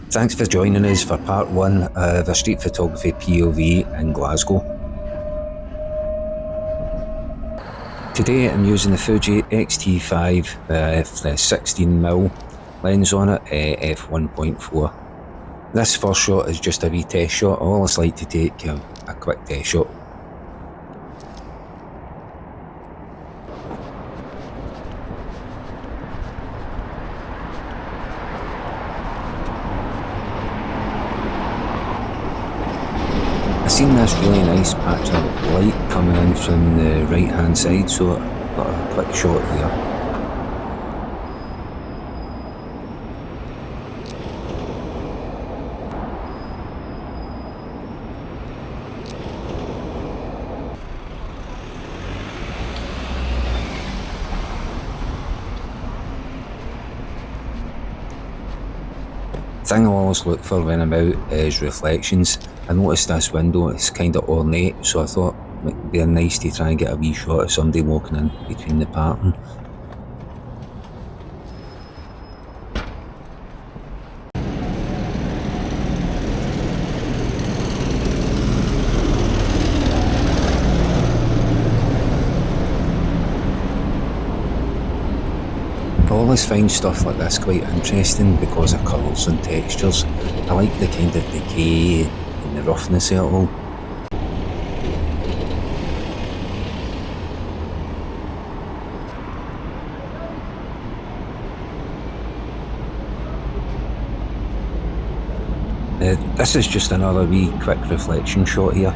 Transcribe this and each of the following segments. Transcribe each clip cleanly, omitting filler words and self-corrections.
Thanks for joining us for part 1 of a street photography POV in Glasgow. Today I'm using the Fuji XT5 with the 16mm lens on it, f1.4. This first shot is just a wee test shot. I always like to take a quick test shot. I seen this really nice patch of light coming in from the right hand side, so I got a quick shot here. The thing I always look for when I'm out is reflections. I noticed this window is kind of ornate, so I thought it would be nice to try and get a wee shot of somebody walking in between the pattern. I always find stuff like this quite interesting because of colours and textures. I like the kind of decay and the roughness of it all. This is just another wee quick reflection shot here.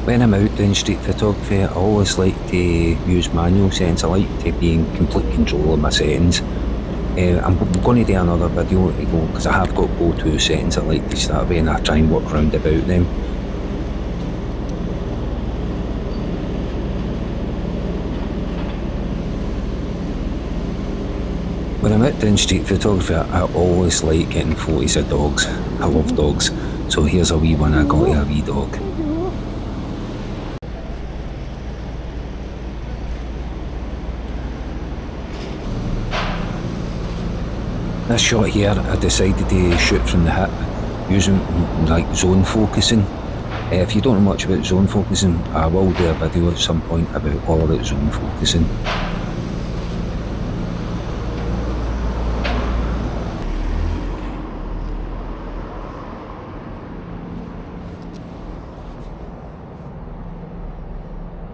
When I'm out doing street photography, I always like to use manual settings. I like to be in complete control of my settings. I'm going to do another video because I have got go-to settings I like to start with, and I try and work round about them. When I'm out doing street photography, I always like getting photos of dogs. I love dogs. So here's a wee one I got of a wee dog. This shot here, I decided to shoot from the hip using like zone focusing. If you don't know much about zone focusing, I will do a video at some point all about zone focusing.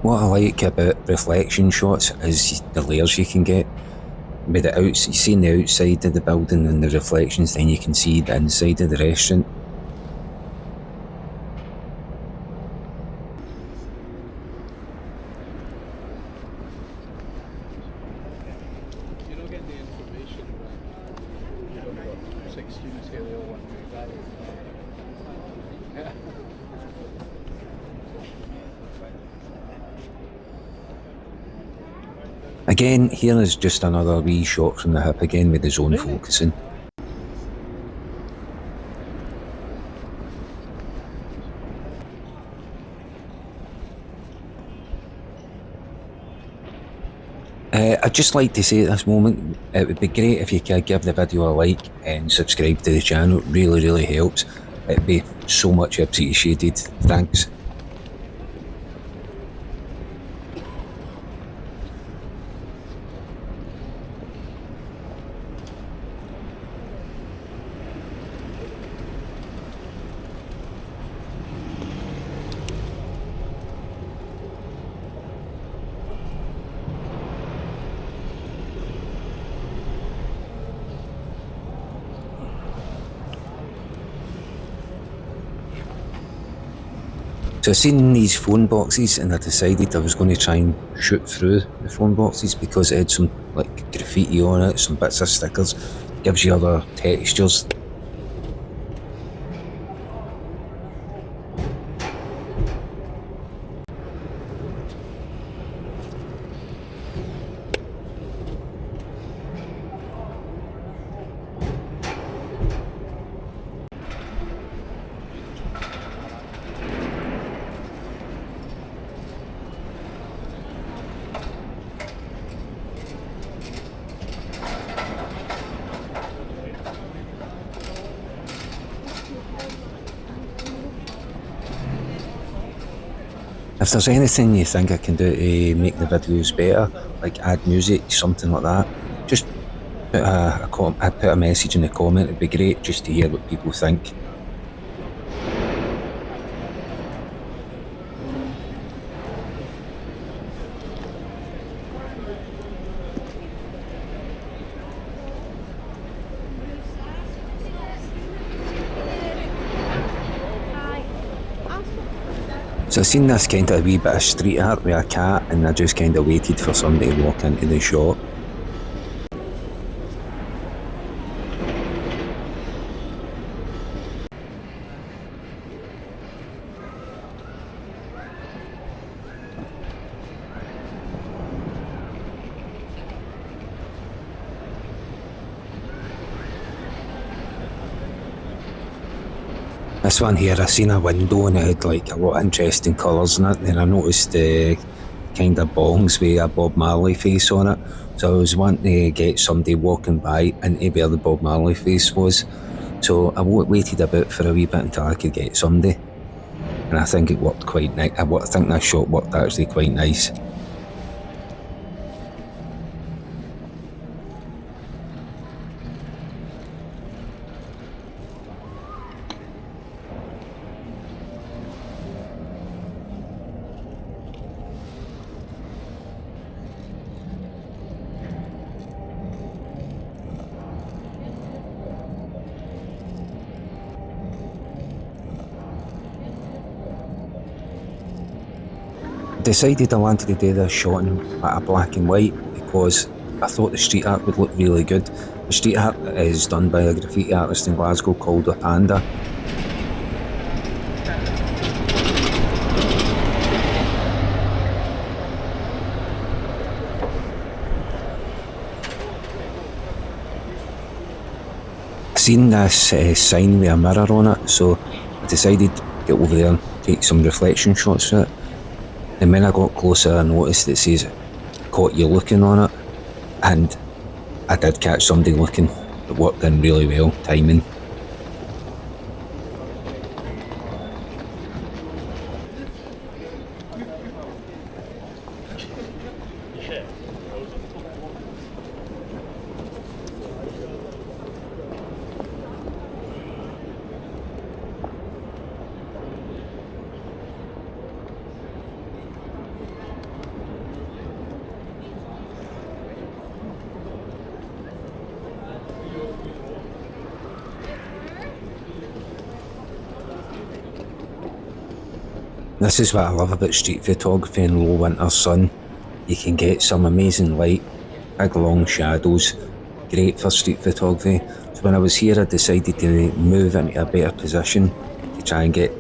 What I like about reflection shots is the layers you can get. With the you see the outside of the building and the reflections, then you can see the inside of the restaurant. You're not getting the information right. You've got 6 students here, they all want to move that. Again, here is just another wee shot from the hip again with the zone focusing. I'd just like to say at this moment, it would be great if you could give the video a like and subscribe to the channel. It really helps. It'd be so much appreciated. Thanks. So I seen these phone boxes and I decided I was going to try and shoot through the phone boxes because it had some like graffiti on it, some bits of stickers, gives you other textures. If there's anything you think I can do to make the videos better, like add music, something like that, just I'd put a message in the comment. It'd be great just to hear what people think. So I seen this kind of wee bit of street art with a cat, and I just kind of waited for somebody to walk into the shop. This one here, I seen a window and it had like a lot of interesting colours in it. Then I noticed the kind of bongs with a Bob Marley face on it. So I was wanting to get somebody walking by into where the Bob Marley face was. So I waited a bit for a wee bit until I could get somebody. And I think it worked quite nice. I think that shot worked actually quite nice. Decided I wanted to do this shot in a black and white because I thought the street art would look really good. The street art is done by a graffiti artist in Glasgow called a Panda. Seen this sign with a mirror on it, so I decided to get over there and take some reflection shots of it. And when I got closer, I noticed it says, "Caught you looking" on it. And I did catch somebody looking. It worked in really well, timing. This is what I love about street photography in low winter sun. You can get some amazing light, big long shadows, great for street photography. So when I was here, I decided to move into a better position to try and get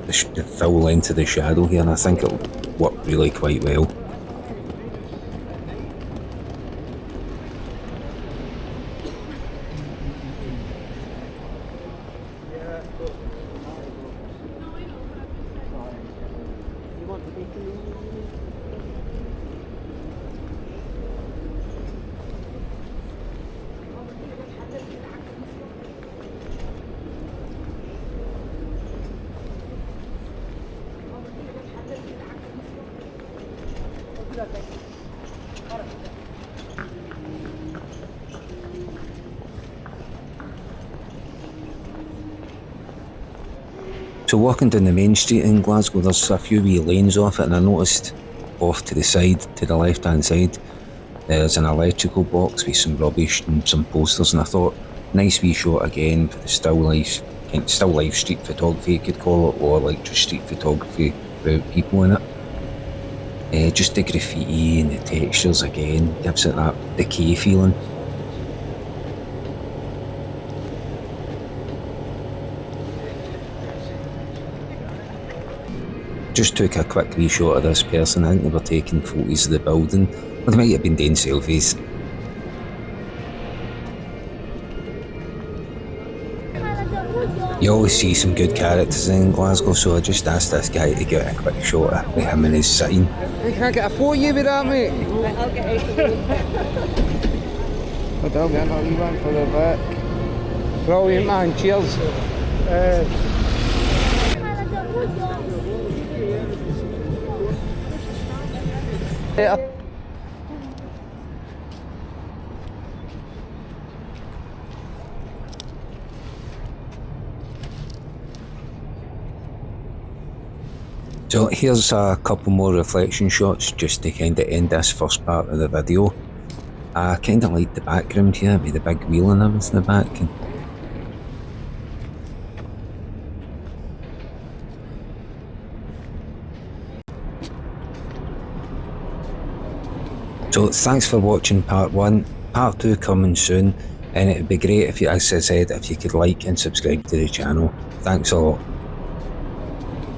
the full length of the shadow here, and I think it'll work really quite well. So walking down the main street in Glasgow, there's a few wee lanes off it, and I noticed off to the side, to the left hand side, there's an electrical box with some rubbish and some posters, and I thought, nice wee shot again for the still life street photography you could call it, or like just street photography without people in it. Just the graffiti and the textures again gives it that decay feeling. Just took a quick wee shot of this person. I think they were taking photos of the building, or they might have been doing selfies. You always see some good characters in Glasgow, so I just asked this guy to get a quick shot of him and his sign. Can I get a photo with that, mate? I'll get it. I'll get another one for the back. Brilliant, man. Cheers. Later. So here's a couple more reflection shots just to kind of end this first part of the video. I kind of like the background here with the big wheel and everything in the back. And so thanks for watching part 1. Part 2 coming soon, and it would be great if you, as I said, if you could like and subscribe to the channel. Thanks a lot.